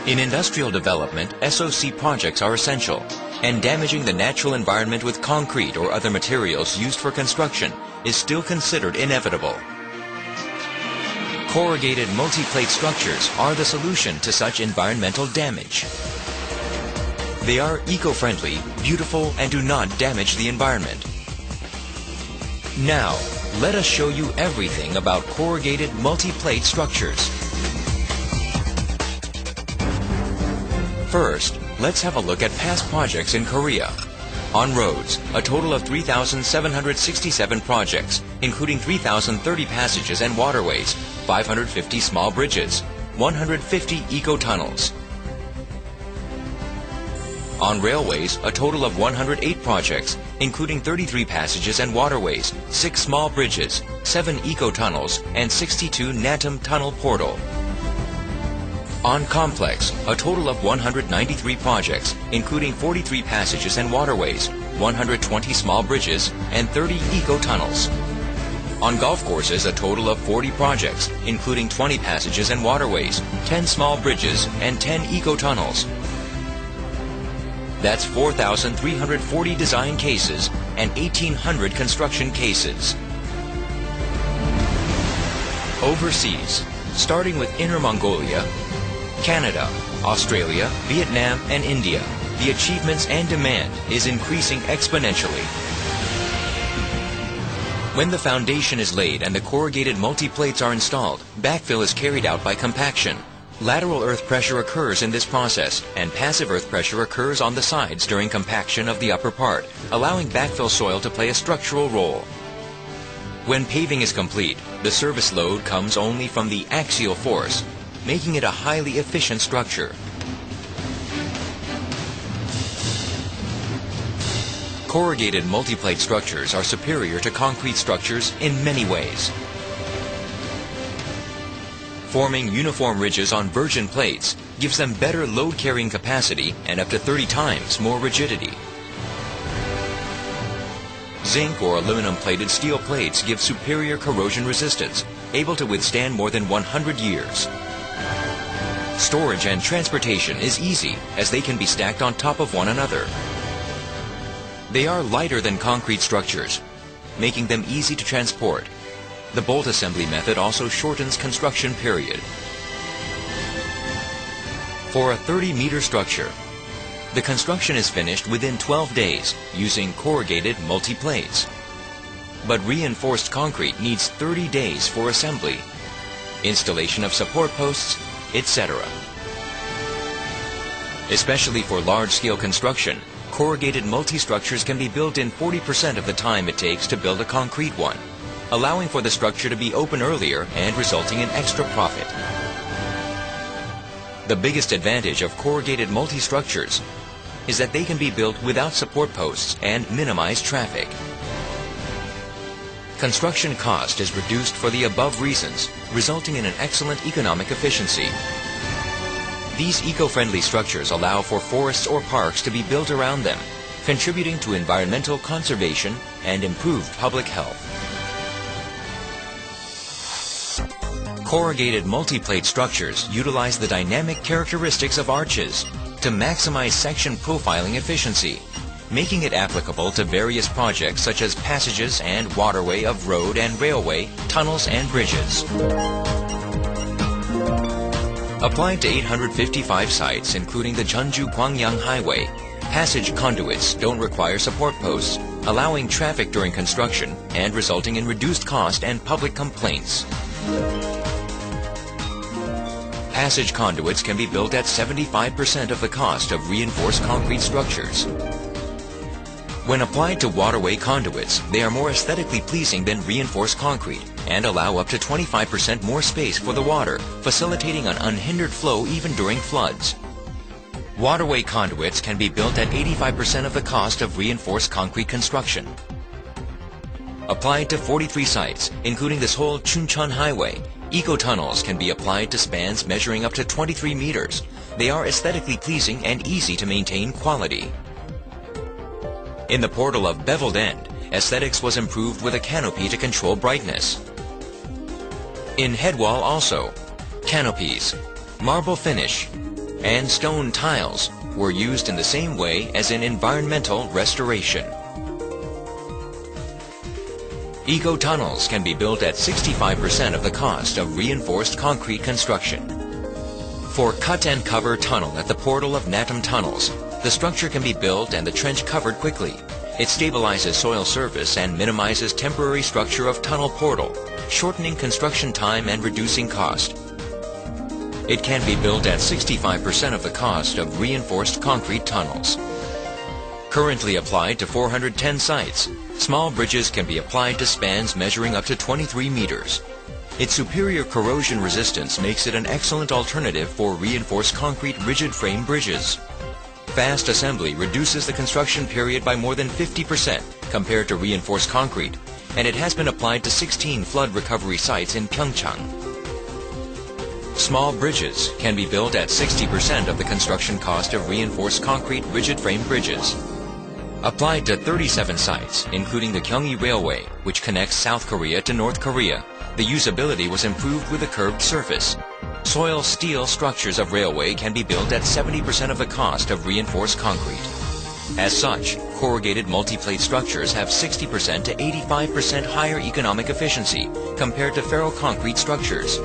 In industrial development, SOC projects are essential, and damaging the natural environment with concrete or other materials used for construction is still considered inevitable. Corrugated multi-plate structures are the solution to such environmental damage. They are eco-friendly, beautiful, and do not damage the environment. Now, let us show you everything about corrugated multi-plate structures. First, let's have a look at past projects in Korea. On roads, a total of 3,767 projects, including 3,030 passages and waterways, 550 small bridges, 150 eco-tunnels. On railways, a total of 108 projects, including 33 passages and waterways, 6 small bridges, 7 eco-tunnels, and 62 Natom tunnel portal. On complex, a total of 193 projects, including 43 passages and waterways, 120 small bridges, and 30 eco-tunnels. On golf courses, a total of 40 projects, including 20 passages and waterways, 10 small bridges, and 10 eco-tunnels. That's 4,340 design cases and 1,800 construction cases. Overseas, starting with Inner Mongolia, Canada, Australia, Vietnam, and India, the achievements and demand is increasing exponentially. When the foundation is laid and the corrugated multi-plates are installed, backfill is carried out by compaction. Lateral earth pressure occurs in this process, and passive earth pressure occurs on the sides during compaction of the upper part, allowing backfill soil to play a structural role. When paving is complete, the service load comes only from the axial force, making it a highly efficient structure. Corrugated multi-plate structures are superior to concrete structures in many ways. Forming uniform ridges on virgin plates gives them better load-carrying capacity and up to 30 times more rigidity. Zinc or aluminum-plated steel plates give superior corrosion resistance, able to withstand more than 100 years. Storage and transportation is easy, as they can be stacked on top of one another. They are lighter than concrete structures, making them easy to transport. The bolt assembly method also shortens construction period. For a 30-meter structure, the construction is finished within 12 days using corrugated multi-plates. But reinforced concrete needs 30 days for assembly, installation of support posts, etc. Especially for large-scale construction, corrugated multi-structures can be built in 40% of the time it takes to build a concrete one, allowing for the structure to be open earlier and resulting in extra profit. The biggest advantage of corrugated multi-structures is that they can be built without support posts and minimize traffic. Construction cost is reduced for the above reasons, resulting in an excellent economic efficiency. These eco-friendly structures allow for forests or parks to be built around them, contributing to environmental conservation and improved public health. Corrugated multi-plate structures utilize the dynamic characteristics of arches to maximize section profiling efficiency, making it applicable to various projects such as passages and waterway of road and railway, tunnels and bridges. Applied to 855 sites, including the Jeonju-Gwangyang Highway, passage conduits don't require support posts, allowing traffic during construction and resulting in reduced cost and public complaints. Passage conduits can be built at 75% of the cost of reinforced concrete structures. When applied to waterway conduits, they are more aesthetically pleasing than reinforced concrete and allow up to 25% more space for the water, facilitating an unhindered flow even during floods. Waterway conduits can be built at 85% of the cost of reinforced concrete construction. Applied to 43 sites, including this whole Chuncheon Highway, eco-tunnels can be applied to spans measuring up to 23 meters. They are aesthetically pleasing and easy to maintain quality. In the portal of beveled end, aesthetics was improved with a canopy to control brightness. In headwall also, canopies, marble finish, and stone tiles were used in the same way as in environmental restoration. Eco-tunnels can be built at 65% of the cost of reinforced concrete construction. For cut-and-cover tunnel at the portal of Natam tunnels, the structure can be built and the trench covered quickly. It stabilizes soil surface and minimizes temporary structure of tunnel portal, shortening construction time and reducing cost. It can be built at 65% of the cost of reinforced concrete tunnels. Currently applied to 410 sites, small bridges can be applied to spans measuring up to 23 meters. Its superior corrosion resistance makes it an excellent alternative for reinforced concrete rigid frame bridges. Fast assembly reduces the construction period by more than 50% compared to reinforced concrete, and it has been applied to 16 flood recovery sites in Pyeongchang. Small bridges can be built at 60% of the construction cost of reinforced concrete rigid frame bridges. Applied to 37 sites, including the Gyeonggi Railway, which connects South Korea to North Korea, the usability was improved with a curved surface. Soil steel structures of railway can be built at 70% of the cost of reinforced concrete. As such, corrugated multi-plate structures have 60% to 85% higher economic efficiency compared to ferroconcrete structures.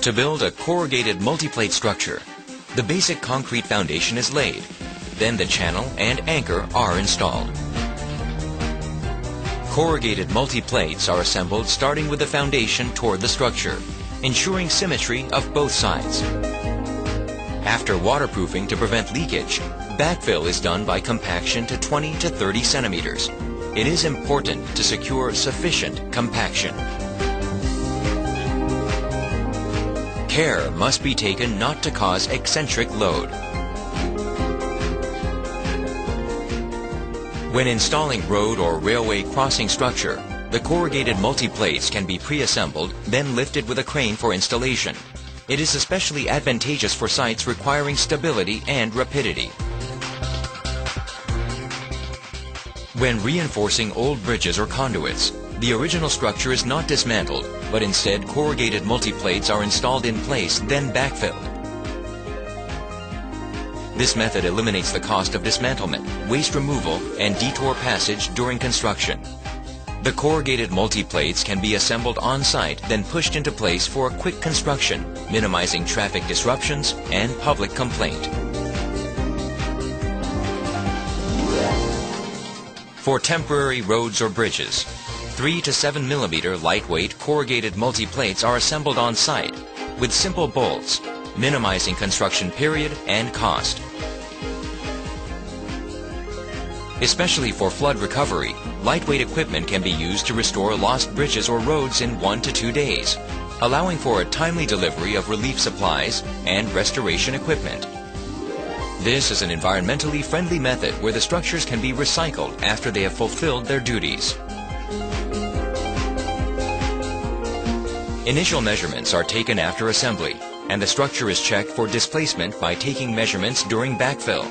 To build a corrugated multi-plate structure, the basic concrete foundation is laid. Then the channel and anchor are installed. Corrugated multi-plates are assembled starting with the foundation toward the structure, ensuring symmetry of both sides. After waterproofing to prevent leakage, backfill is done by compaction to 20 to 30 centimeters. It is important to secure sufficient compaction. Care must be taken not to cause eccentric load. When installing road or railway crossing structure, the corrugated multi-plates can be pre-assembled, then lifted with a crane for installation. It is especially advantageous for sites requiring stability and rapidity. When reinforcing old bridges or conduits, the original structure is not dismantled, but instead corrugated multi-plates are installed in place, then backfilled. This method eliminates the cost of dismantlement, waste removal, and detour passage during construction. The corrugated multi-plates can be assembled on-site, then pushed into place for a quick construction, minimizing traffic disruptions and public complaint. For temporary roads or bridges, 3 to 7 millimeter lightweight corrugated multi-plates are assembled on-site with simple bolts, minimizing construction period and cost. Especially for flood recovery, lightweight equipment can be used to restore lost bridges or roads in 1 to 2 days, allowing for a timely delivery of relief supplies and restoration equipment. This is an environmentally friendly method where the structures can be recycled after they have fulfilled their duties. Initial measurements are taken after assembly, and the structure is checked for displacement by taking measurements during backfill.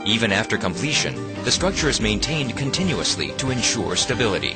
Even after completion, the structure is maintained continuously to ensure stability.